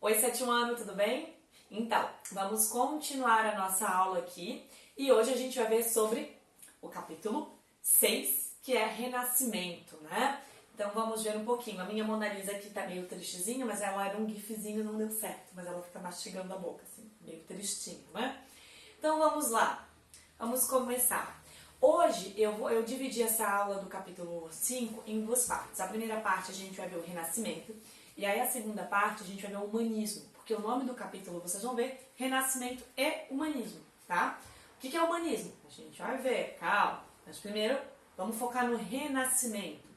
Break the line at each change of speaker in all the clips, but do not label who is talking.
Oi, sétimo ano, tudo bem? Então, vamos continuar a nossa aula aqui e hoje a gente vai ver sobre o capítulo 6, que é Renascimento, né? Então vamos ver um pouquinho. A minha Mona Lisa aqui tá meio tristezinha, mas ela era um gifzinho, não deu certo, mas ela fica mastigando a boca, assim, meio tristinho, né? Então vamos lá, vamos começar. Hoje eu dividi essa aula do capítulo 5 em duas partes. A primeira parte a gente vai ver o Renascimento, e aí a segunda parte a gente vai ver o Humanismo, porque o nome do capítulo vocês vão ver Renascimento e Humanismo, tá? O que é Humanismo? A gente vai ver, calma. Mas primeiro vamos focar no Renascimento.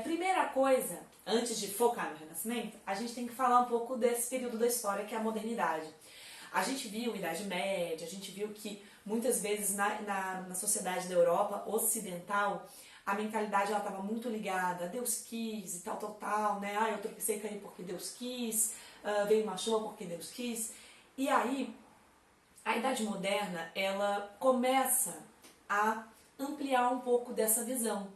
Primeira coisa, antes de focar no Renascimento, a gente tem que falar um pouco desse período da história que é a modernidade. A gente viu Idade Média, a gente viu que muitas vezes na sociedade da Europa ocidental, a mentalidade estava muito ligada a Deus quis e tal, né? Eu tropecei e caí porque Deus quis, veio uma chuva porque Deus quis. E aí, a Idade Moderna, ela começa a ampliar um pouco dessa visão.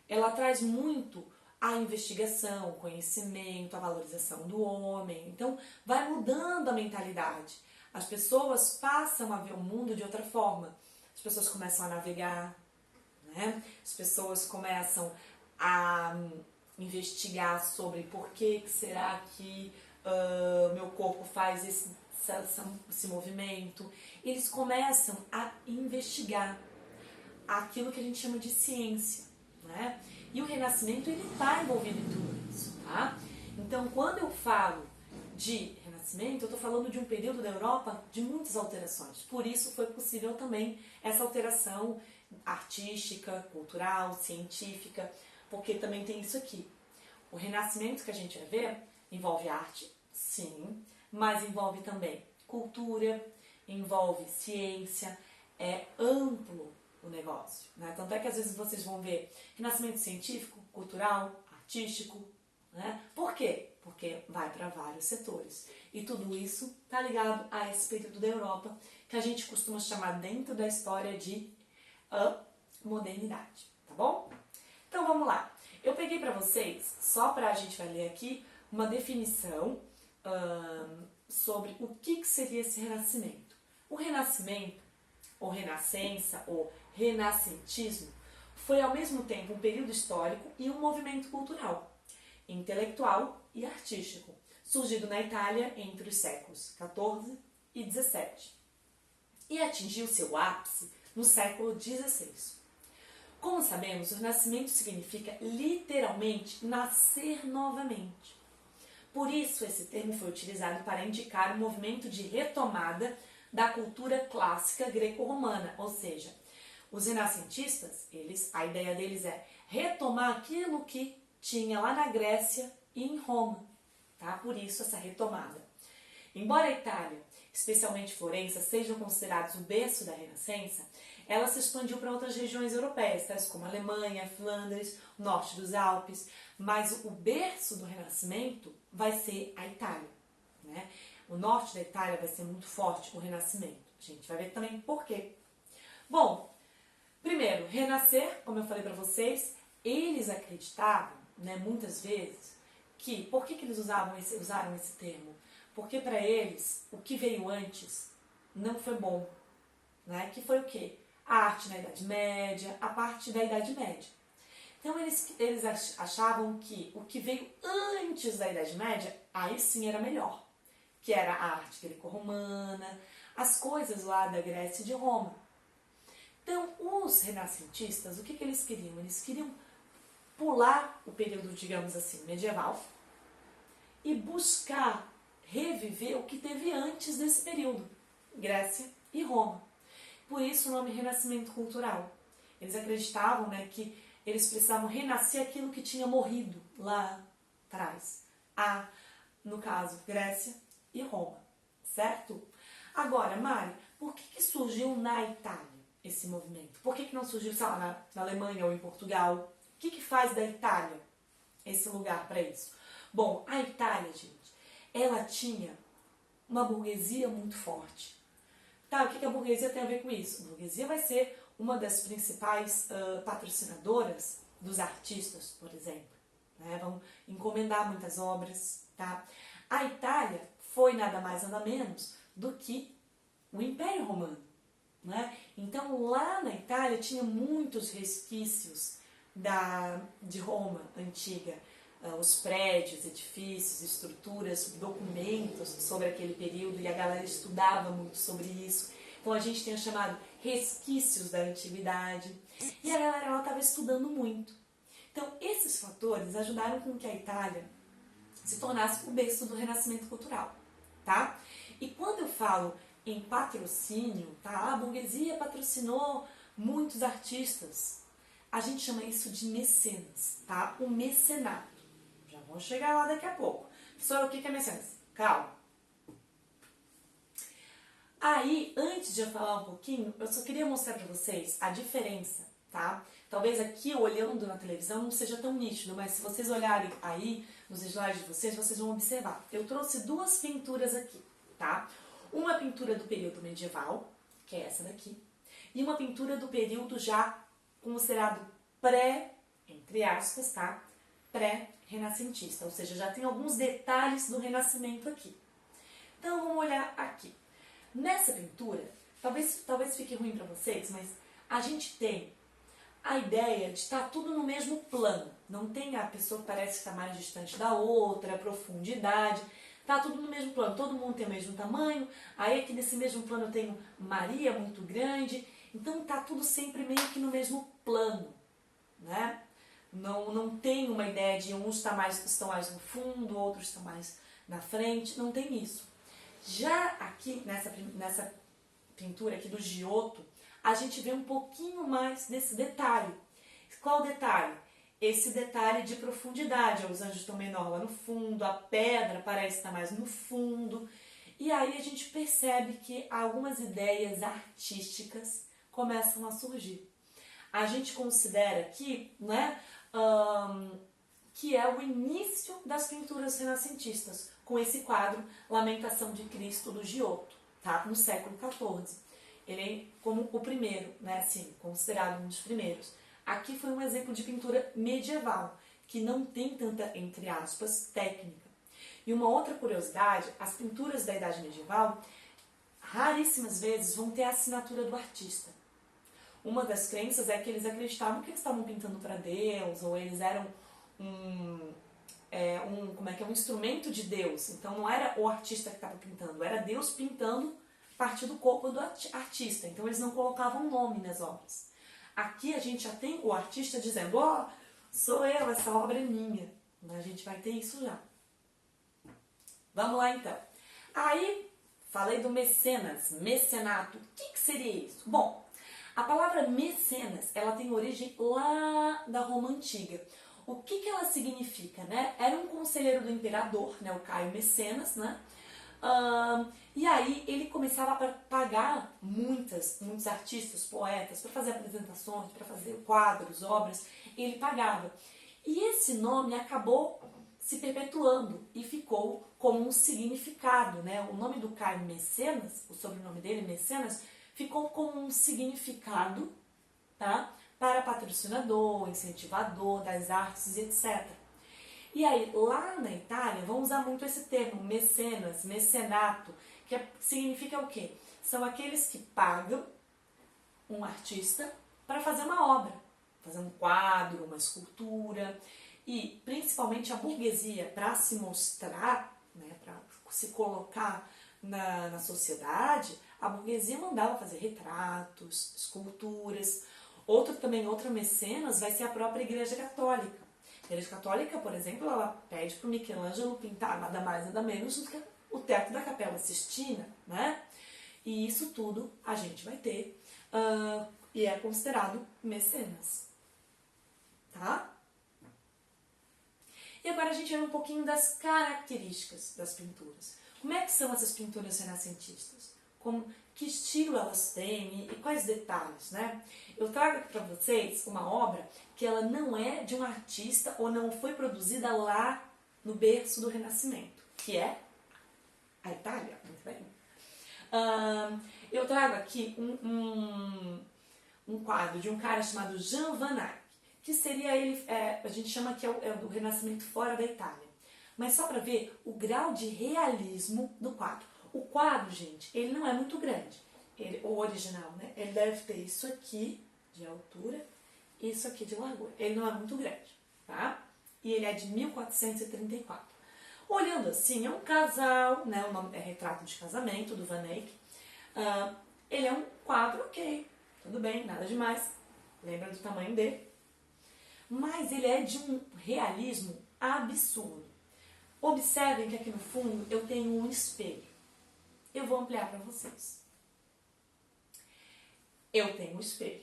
Ela traz muito a investigação, o conhecimento, a valorização do homem. Então, vai mudando a mentalidade. As pessoas passam a ver o mundo de outra forma. As pessoas começam a navegar, né? As pessoas começam a investigar sobre por que será que meu corpo faz esse movimento. Eles começam a investigar aquilo que a gente chama de ciência, né? E o Renascimento, ele está envolvido em tudo isso, tá? Então, quando eu falo de Renascimento, eu estou falando de um período da Europa de muitas alterações. Por isso foi possível também essa alteração artística, cultural, científica, porque também tem isso aqui. O Renascimento que a gente vai ver envolve arte, sim, mas envolve também cultura, envolve ciência, é amplo o negócio, né? Tanto é que às vezes vocês vão ver renascimento científico, cultural, artístico, né? Por quê? Porque vai para vários setores. E tudo isso está ligado a esse período da Europa que a gente costuma chamar dentro da história de modernidade, tá bom? Então vamos lá. Eu peguei para vocês, só para a gente vai ler aqui, uma definição sobre o que seria esse renascimento. O renascimento, ou renascença, ou renascentismo, foi ao mesmo tempo um período histórico e um movimento cultural, intelectual e artístico, surgido na Itália entre os séculos XIV e XVII, e atingiu seu ápice no século XVI. Como sabemos, o renascimento significa literalmente nascer novamente. Por isso, esse termo foi utilizado para indicar o movimento de retomada da cultura clássica greco-romana, ou seja, os renascentistas, a ideia deles é retomar aquilo que tinha lá na Grécia e em Roma, tá? Por isso essa retomada. Embora a Itália, especialmente Florença, sejam considerados o berço da Renascença, ela se expandiu para outras regiões europeias, tais como a Alemanha, Flandres, o norte dos Alpes, mas o berço do Renascimento vai ser a Itália, né? O norte da Itália vai ser muito forte o Renascimento. A gente vai ver também por quê. Bom, primeiro, renascer, como eu falei para vocês, eles acreditavam, né, muitas vezes, que... Por que eles usaram esse termo? Porque para eles, o que veio antes não foi bom, né? Que foi o quê? A arte na Idade Média, a parte da Idade Média. Então eles achavam que o que veio antes da Idade Média, aí sim era melhor, que era a arte greco-romana, as coisas lá da Grécia e de Roma. Então, os renascentistas, o que eles queriam? Eles queriam pular o período, digamos assim, medieval e buscar reviver o que teve antes desse período, Grécia e Roma. Por isso o nome Renascimento Cultural. Eles acreditavam, né, que eles precisavam renascer aquilo que tinha morrido lá atrás. No caso, Grécia e Roma, certo? Agora, Mari, por que surgiu na Itália esse movimento? Por que não surgiu, sei lá, na Alemanha ou em Portugal? O que faz da Itália esse lugar para isso? Bom, a Itália, gente, ela tinha uma burguesia muito forte. Tá, o que a burguesia tem a ver com isso? A burguesia vai ser uma das principais patrocinadoras dos artistas, por exemplo. Né? Vão encomendar muitas obras, tá? A Itália foi nada mais nada menos do que o Império Romano, né? Então lá na Itália tinha muitos resquícios de Roma antiga, os prédios, edifícios, estruturas, documentos sobre aquele período, e a galera estudava muito sobre isso. Então a gente tem o chamado resquícios da antiguidade, e a galera estava estudando muito. Então esses fatores ajudaram com que a Itália se tornasse o berço do renascimento cultural, tá? E quando eu falo em patrocínio, tá? A burguesia patrocinou muitos artistas. A gente chama isso de mecenas, tá? O mecenato. Já vamos chegar lá daqui a pouco. Professora, o que é mecenas? Calma. Aí, antes de eu falar um pouquinho, eu só queria mostrar para vocês a diferença, tá? Talvez aqui, olhando na televisão, não seja tão nítido, mas se vocês olharem aí nos slides de vocês, vocês vão observar. Eu trouxe duas pinturas aqui, tá? Uma pintura do período medieval, que é essa daqui, e uma pintura do período já considerado entre aspas, tá? Pré-renascentista, ou seja, já tem alguns detalhes do Renascimento aqui. Então, vamos olhar aqui. Nessa pintura, talvez fique ruim para vocês, mas a gente tem a ideia de estar tudo no mesmo plano. Não tem a pessoa que parece que está mais distante da outra, a profundidade. Está tudo no mesmo plano, todo mundo tem o mesmo tamanho. Aí aqui nesse mesmo plano eu tenho Maria muito grande. Então está tudo sempre meio que no mesmo plano, né? Não tem uma ideia de uns estão mais no fundo, outros estão mais na frente. Não tem isso. Já aqui nessa pintura aqui do Giotto, a gente vê um pouquinho mais desse detalhe. Qual detalhe? Esse detalhe de profundidade. Os anjos estão menor lá no fundo, a pedra parece estar mais no fundo. E aí a gente percebe que algumas ideias artísticas começam a surgir. A gente considera aqui, né, que é o início das pinturas renascentistas, com esse quadro Lamentação de Cristo do Giotto, tá? No século XIV. Ele é como o primeiro, né? Assim, considerado um dos primeiros. Aqui foi um exemplo de pintura medieval, que não tem tanta, entre aspas, técnica. E uma outra curiosidade, as pinturas da Idade Medieval, raríssimas vezes vão ter a assinatura do artista. Uma das crenças é que eles acreditavam que eles estavam pintando para Deus, ou eles eram um instrumento de Deus. Então não era o artista que estava pintando, era Deus pintando parte do corpo do artista. Então eles não colocavam nome nas obras. Aqui a gente já tem o artista dizendo, sou eu, essa obra é minha. A gente vai ter isso já. Vamos lá então. Aí, falei do mecenas, mecenato. O que seria isso? Bom, a palavra mecenas, ela tem origem lá da Roma Antiga. O que ela significa, né? Era um conselheiro do imperador, né? O Caio Mecenas, né? E aí ele começava a pagar muitos artistas, poetas, para fazer apresentações, para fazer quadros, obras, ele pagava. E esse nome acabou se perpetuando e ficou como um significado, né? O nome do Caio Mecenas, o sobrenome dele, Mecenas, ficou como um significado, tá? Para patrocinador, incentivador das artes, etc. E aí, lá na Itália, vão usar muito esse termo, mecenas, mecenato, que significa o quê? São aqueles que pagam um artista para fazer uma obra, fazer um quadro, uma escultura, e principalmente a burguesia, para se mostrar, né, para se colocar na sociedade, a burguesia mandava fazer retratos, esculturas. Outra mecenas vai ser a própria Igreja Católica. A Igreja Católica, por exemplo, ela pede para o Michelangelo pintar nada mais nada menos do que o teto da Capela Sistina, né? E isso tudo a gente vai ter e é considerado mecenas, tá? E agora a gente vê um pouquinho das características das pinturas. Como é que são essas pinturas renascentistas? Que estilo elas têm e quais detalhes, né? Eu trago para vocês uma obra que ela não é de um artista ou não foi produzida lá no berço do Renascimento, que é a Itália. Muito bem. Eu trago aqui um quadro de um cara chamado Jan van Eyck, que seria ele, a gente chama que é do Renascimento fora da Itália. mas só para ver o grau de realismo do quadro. O quadro, gente, ele não é muito grande. O original, né? Ele deve ter isso aqui de altura e isso aqui de largura. Ele não é muito grande, tá? E ele é de 1434. Olhando assim, é um casal, né? O nome é Retrato de Casamento, do Van Eyck. Ele é um quadro ok, tudo bem, nada demais. Lembra do tamanho dele. Mas ele é de um realismo absurdo. Observem que aqui no fundo eu tenho um espelho. Eu vou ampliar para vocês. Eu tenho um espelho.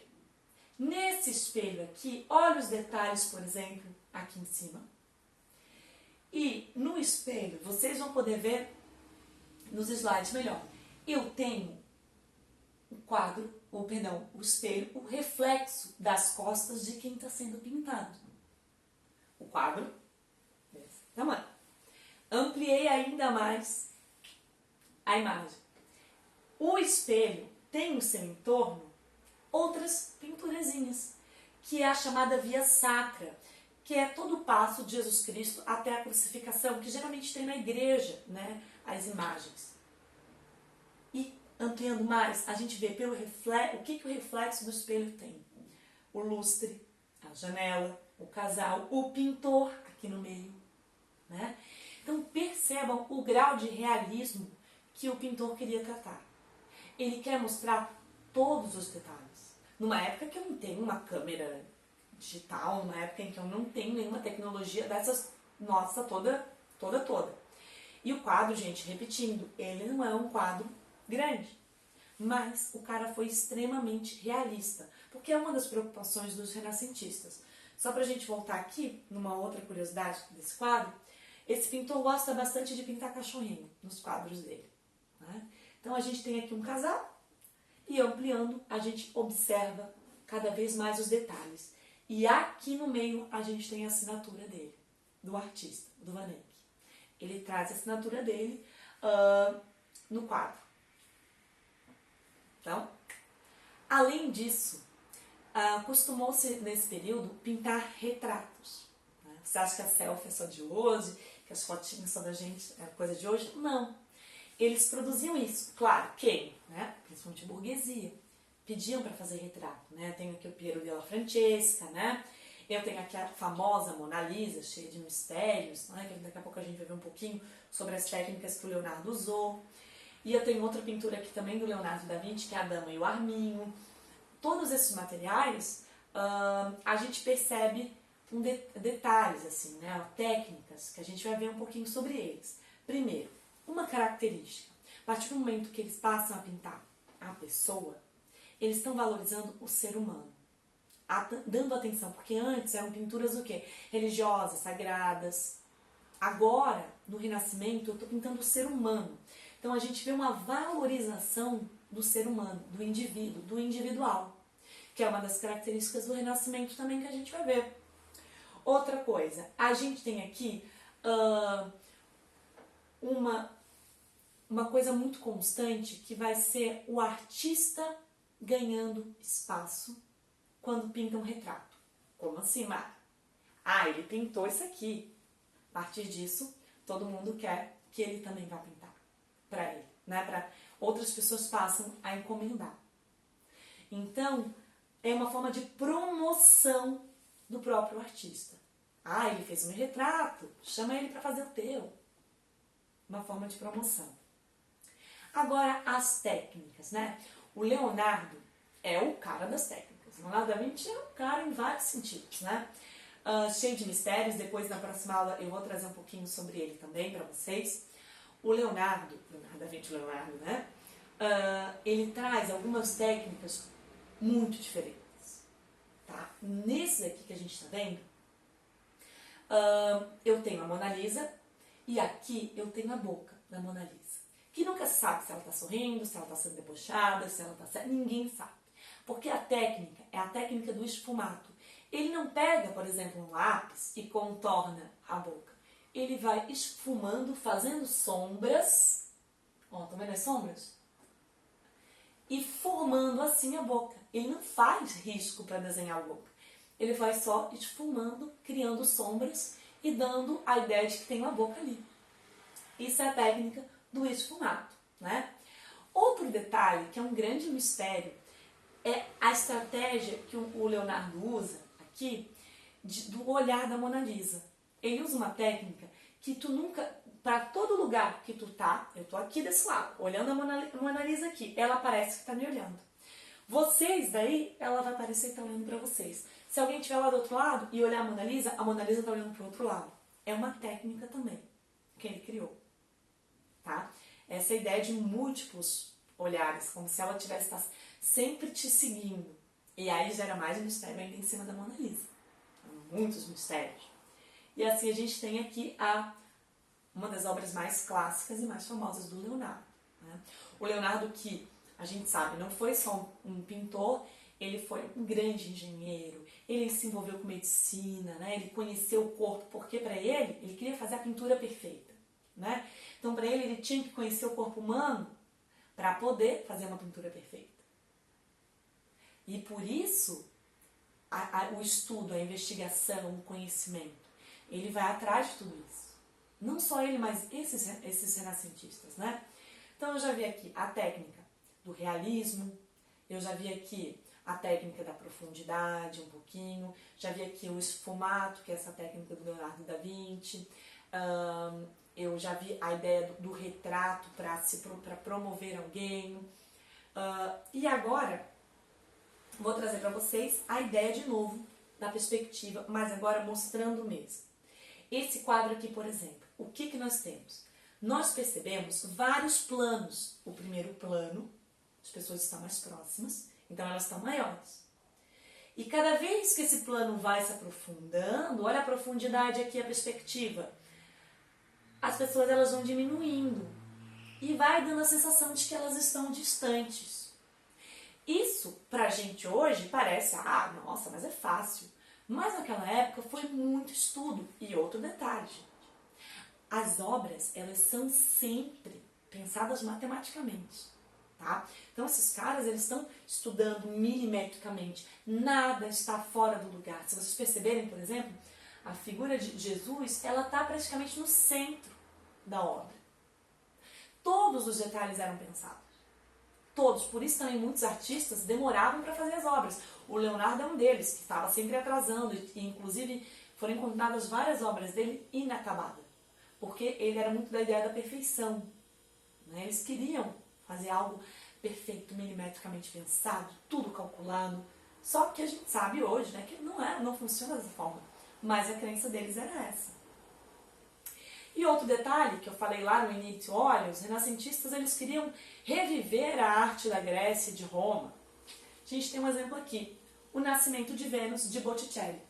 Nesse espelho aqui, olha os detalhes, por exemplo, aqui em cima. E no espelho, vocês vão poder ver nos slides melhor. Eu tenho o quadro, o espelho, o reflexo das costas de quem está sendo pintado. O quadro, desse tamanho. Ampliei ainda mais a imagem. O espelho tem no seu entorno outras pinturazinhas, que é a chamada via sacra, que é todo o passo de Jesus Cristo até a crucificação, que geralmente tem na igreja, né, as imagens. E ampliando mais, a gente vê pelo reflexo, o que o reflexo do espelho tem. O lustre, a janela, o casal, o pintor aqui no meio, né? Então percebam o grau de realismo que o pintor queria tratar. Ele quer mostrar todos os detalhes. Numa época que eu não tenho uma câmera digital, numa época em que eu não tenho nenhuma tecnologia dessas, nossa, toda. E o quadro, gente, repetindo, ele não é um quadro grande, mas o cara foi extremamente realista, porque é uma das preocupações dos renascentistas. Só pra gente voltar aqui, numa outra curiosidade desse quadro, esse pintor gosta bastante de pintar cachorrinho nos quadros dele, né? Então a gente tem aqui um casal, e ampliando, a gente observa cada vez mais os detalhes. E aqui no meio, a gente tem a assinatura dele, do artista, do Van Eyck. Ele traz a assinatura dele no quadro. Então, além disso, costumou-se, nesse período, pintar retratos. Né? Você acha que a selfie é só de hoje, que as fotinhas só da gente é coisa de hoje? Não. Eles produziam isso. Claro, quem? Né? Principalmente a burguesia. Pediam para fazer retrato. Né? Tenho aqui o Piero della Francesca, né? Eu tenho aqui a famosa Mona Lisa, cheia de mistérios, né? Que daqui a pouco a gente vai ver um pouquinho sobre as técnicas que o Leonardo usou. E eu tenho outra pintura aqui também do Leonardo da Vinci, que é a Dama e o Arminho. Todos esses materiais, a gente percebe detalhes, assim, né? Técnicas, que a gente vai ver um pouquinho sobre eles. Primeiro, uma característica. A partir do momento que eles passam a pintar a pessoa, eles estão valorizando o ser humano. Dando atenção, porque antes eram pinturas o quê? Religiosas, sagradas. Agora, no Renascimento, eu estou pintando o ser humano. Então a gente vê uma valorização do ser humano, do indivíduo, do individual, que é uma das características do Renascimento também que a gente vai ver. Outra coisa, a gente tem aqui uma coisa muito constante que vai ser o artista ganhando espaço quando pinta um retrato. Como assim, Mara? Ele pintou isso aqui. A partir disso, todo mundo quer que ele também vá pintar para ele, né? Para outras pessoas passam a encomendar. Então, é uma forma de promoção do próprio artista. Ele fez um retrato, chama ele para fazer o teu. Uma forma de promoção. Agora, as técnicas, né? O Leonardo é o cara das técnicas. O Leonardo da Vinci é um cara em vários sentidos, né? Cheio de mistérios. Depois, na próxima aula, eu vou trazer um pouquinho sobre ele também para vocês. O Leonardo da Vinci, né? Ele traz algumas técnicas muito diferentes, tá? Nesse aqui que a gente está vendo, eu tenho a Mona Lisa e aqui eu tenho a boca da Mona Lisa. Que nunca se sabe se ela está sorrindo, se ela está sendo debochada, se ela está... Ninguém sabe. Porque a técnica é a técnica do esfumato. Ele não pega, por exemplo, um lápis e contorna a boca. Ele vai esfumando, fazendo sombras. Estão vendo as sombras? E formando assim a boca. Ele não faz risco para desenhar a boca. Ele vai só esfumando, criando sombras e dando a ideia de que tem uma boca ali. Isso é a técnica do esfumato, né? Outro detalhe, que é um grande mistério, é a estratégia que o Leonardo usa aqui do olhar da Mona Lisa. Ele usa uma técnica que tu nunca, para todo lugar que tu tá, eu tô aqui desse lado, olhando a Mona Lisa aqui, ela parece que tá me olhando. Vocês daí, ela vai parecer que tá olhando para vocês. Se alguém estiver lá do outro lado e olhar a Mona Lisa tá olhando para o outro lado. É uma técnica também que ele criou, tá? Essa ideia de múltiplos olhares, como se ela tivesse sempre te seguindo. E aí gera mais mistério ainda em cima da Mona Lisa. Muitos mistérios. E assim a gente tem aqui uma das obras mais clássicas e mais famosas do Leonardo, né? O Leonardo, que a gente sabe, não foi só um pintor, ele foi um grande engenheiro, ele se envolveu com medicina, né? Ele conheceu o corpo, porque para ele queria fazer a pintura perfeita, né? Então para ele tinha que conhecer o corpo humano para poder fazer uma pintura perfeita. E por isso, o estudo, a investigação, o conhecimento, ele vai atrás de tudo isso. Não só ele, mas esses renascentistas, né? Então eu já vi aqui a técnica do realismo, eu já vi aqui a técnica da profundidade um pouquinho, já vi aqui o esfumato, que é essa técnica do Leonardo da Vinci, eu já vi a ideia do retrato para promover alguém, e agora vou trazer para vocês a ideia de novo da perspectiva, mas agora mostrando mesmo. Esse quadro aqui, por exemplo, o que nós temos? Nós percebemos vários planos. O primeiro plano, as pessoas estão mais próximas, então elas estão maiores. E cada vez que esse plano vai se aprofundando, olha a profundidade aqui, a perspectiva, as pessoas elas vão diminuindo e vai dando a sensação de que elas estão distantes. Isso, pra gente hoje, parece, nossa, mas é fácil. Mas naquela época foi muito estudo. E outro detalhe, gente. As obras, elas são sempre pensadas matematicamente, tá? Então esses caras, eles estão estudando milimetricamente. Nada está fora do lugar. Se vocês perceberem, por exemplo, a figura de Jesus, ela está praticamente no centro da obra. Todos os detalhes eram pensados. Todos. Por isso também muitos artistas demoravam para fazer as obras. O Leonardo é um deles, que estava sempre atrasando. E inclusive foram encontradas várias obras dele inacabadas. Porque ele era muito da ideia da perfeição, né? Eles queriam fazer algo perfeito, milimetricamente pensado, tudo calculado. Só que a gente sabe hoje, né, que não funciona dessa forma. Mas a crença deles era essa. E outro detalhe que eu falei lá no início, olha, os renascentistas eles queriam reviver a arte da Grécia e de Roma. A gente tem um exemplo aqui, O Nascimento de Vênus, de Botticelli.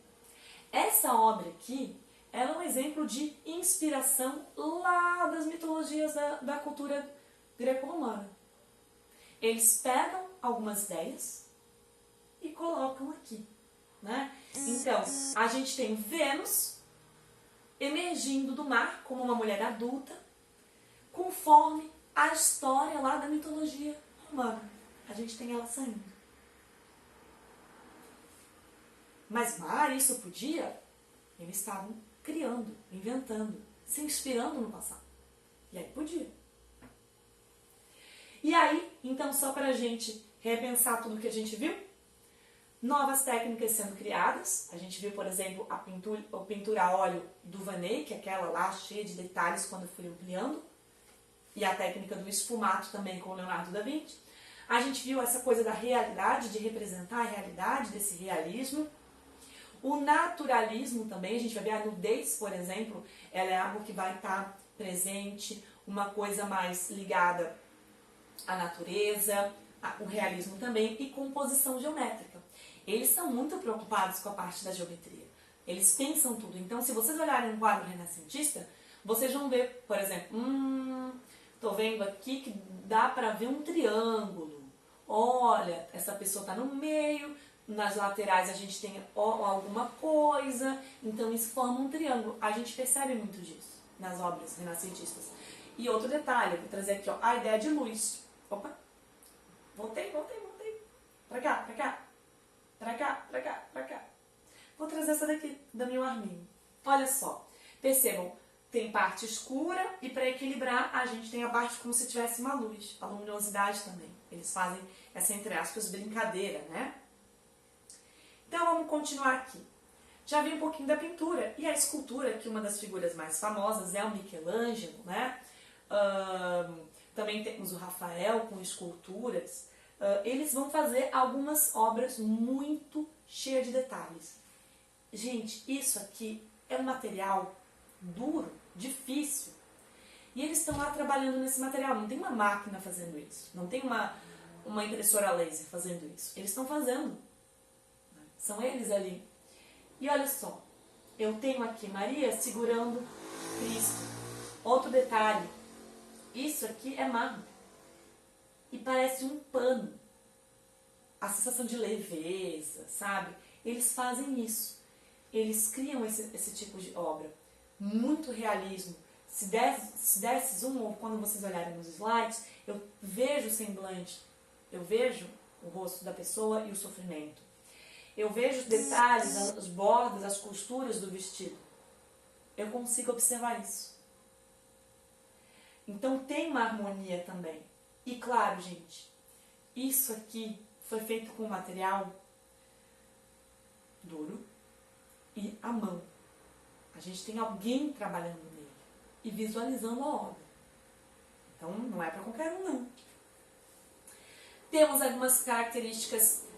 Essa obra aqui, ela é um exemplo de inspiração lá das mitologias da cultura greco-romana. Eles pegam algumas ideias e colocam aqui, né? Então, a gente tem Vênus emergindo do mar como uma mulher adulta, conforme a história lá da mitologia romana. A gente tem ela saindo. Mas mar, isso podia? Eles estavam criando, inventando, se inspirando no passado. E aí podia. E aí, então, só para a gente repensar tudo que a gente viu, novas técnicas sendo criadas. A gente viu, por exemplo, a pintura a óleo do Vanet, que é aquela lá cheia de detalhes quando eu fui ampliando. E a técnica do esfumato também com o Leonardo da Vinci. A gente viu essa coisa da realidade, de representar a realidade, desse realismo. O naturalismo também, a gente vai ver a nudez, por exemplo, ela é algo que vai estar presente, uma coisa mais ligada à natureza, o realismo também, e composição geométrica. Eles são muito preocupados com a parte da geometria. Eles pensam tudo. Então, se vocês olharem um quadro renascentista, vocês vão ver, por exemplo, tô vendo aqui que dá para ver um triângulo. Olha, essa pessoa está no meio, nas laterais a gente tem alguma coisa, então isso forma um triângulo. A gente percebe muito disso nas obras renascentistas. E outro detalhe, eu vou trazer aqui a ideia de luz. Opa, voltei. Pra cá. Vou trazer essa daqui, da Mil Arminho. Olha só, Percebam, tem parte escura e para equilibrar a gente tem a parte como se tivesse uma luz, a luminosidade também. Eles fazem essa, entre aspas, brincadeira, né? Então vamos continuar aqui. Já vi um pouquinho da pintura e a escultura, que uma das figuras mais famosas é o Michelangelo, né? Também temos o Rafael com esculturas. Eles vão fazer algumas obras muito cheias de detalhes. Gente, isso aqui é um material duro, difícil. E eles estão lá trabalhando nesse material. Não tem uma máquina fazendo isso. Não tem uma impressora laser fazendo isso. Eles estão fazendo. São eles ali. E olha só, eu tenho aqui Maria segurando Cristo. Outro detalhe, isso aqui é mármore. E parece um pano. A sensação de leveza, sabe? Eles fazem isso. Eles criam esse tipo de obra. Muito realismo. Se desse zoom, quando vocês olharem nos slides, eu vejo o semblante, eu vejo o rosto da pessoa e o sofrimento. Eu vejo os detalhes, as bordas, as costuras do vestido. Eu consigo observar isso. Então tem uma harmonia também. E claro, gente, isso aqui foi feito com material duro e à mão. A gente tem alguém trabalhando nele e visualizando a obra. Então não é para qualquer um, não. Temos algumas características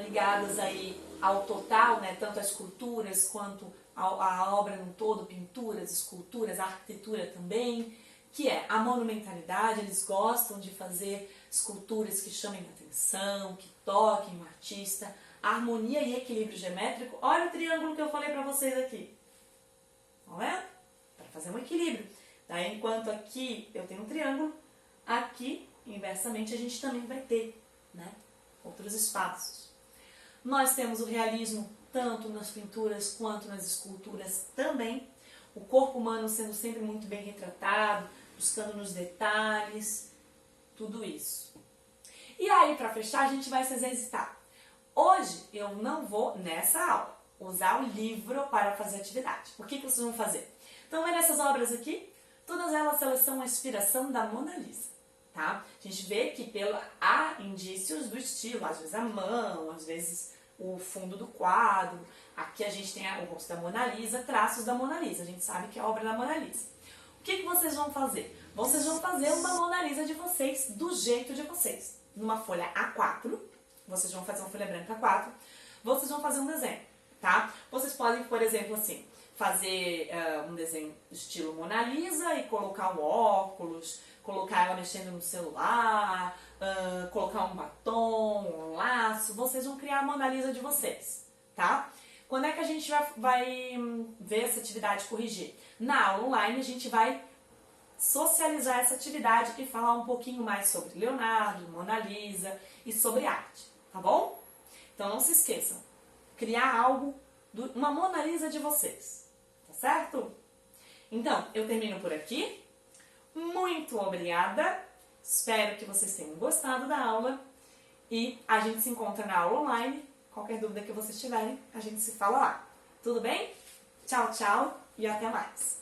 ligadas aí ao total, né? Tanto as esculturas quanto a obra no todo, pinturas, esculturas, a arquitetura também, que é a monumentalidade. Eles gostam de fazer esculturas que chamem atenção, que toquem o artista, a harmonia e equilíbrio geométrico. Olha o triângulo que eu falei para vocês aqui. Não é? Para fazer um equilíbrio. Daí, enquanto aqui eu tenho um triângulo, aqui, inversamente, a gente também vai ter, né, outros espaços. Nós temos o realismo tanto nas pinturas quanto nas esculturas também. O corpo humano sendo sempre muito bem retratado, buscando nos detalhes, tudo isso. E aí, para fechar, a gente vai se exercitar. Hoje eu não vou, nessa aula, usar o livro para fazer atividade. O que vocês vão fazer? Então, vendo essas obras aqui? Todas elas são a inspiração da Mona Lisa, tá? A gente vê que há indícios do estilo, às vezes a mão, às vezes o fundo do quadro. Aqui a gente tem o rosto da Mona Lisa, traços da Mona Lisa. A gente sabe que é a obra da Mona Lisa. O que vocês vão fazer? Vocês vão fazer uma Mona Lisa de vocês, do jeito de vocês. Numa folha A4, vocês vão fazer uma folha branca A4, vocês vão fazer um desenho, tá? Vocês podem, por exemplo, assim, fazer um desenho estilo Mona Lisa e colocar um óculos, colocar ela mexendo no celular, colocar um batom, um laço. Vocês vão criar a Mona Lisa de vocês, tá? Quando é que a gente vai ver essa atividade corrigir? Na aula online a gente vai socializar essa atividade e falar um pouquinho mais sobre Leonardo, Mona Lisa e sobre arte, tá bom? Então não se esqueçam, criar algo, uma Mona Lisa de vocês, tá certo? Então, eu termino por aqui. Muito obrigada, espero que vocês tenham gostado da aula e a gente se encontra na aula online. Qualquer dúvida que vocês tiverem, a gente se fala lá. Tudo bem? Tchau, tchau e até mais!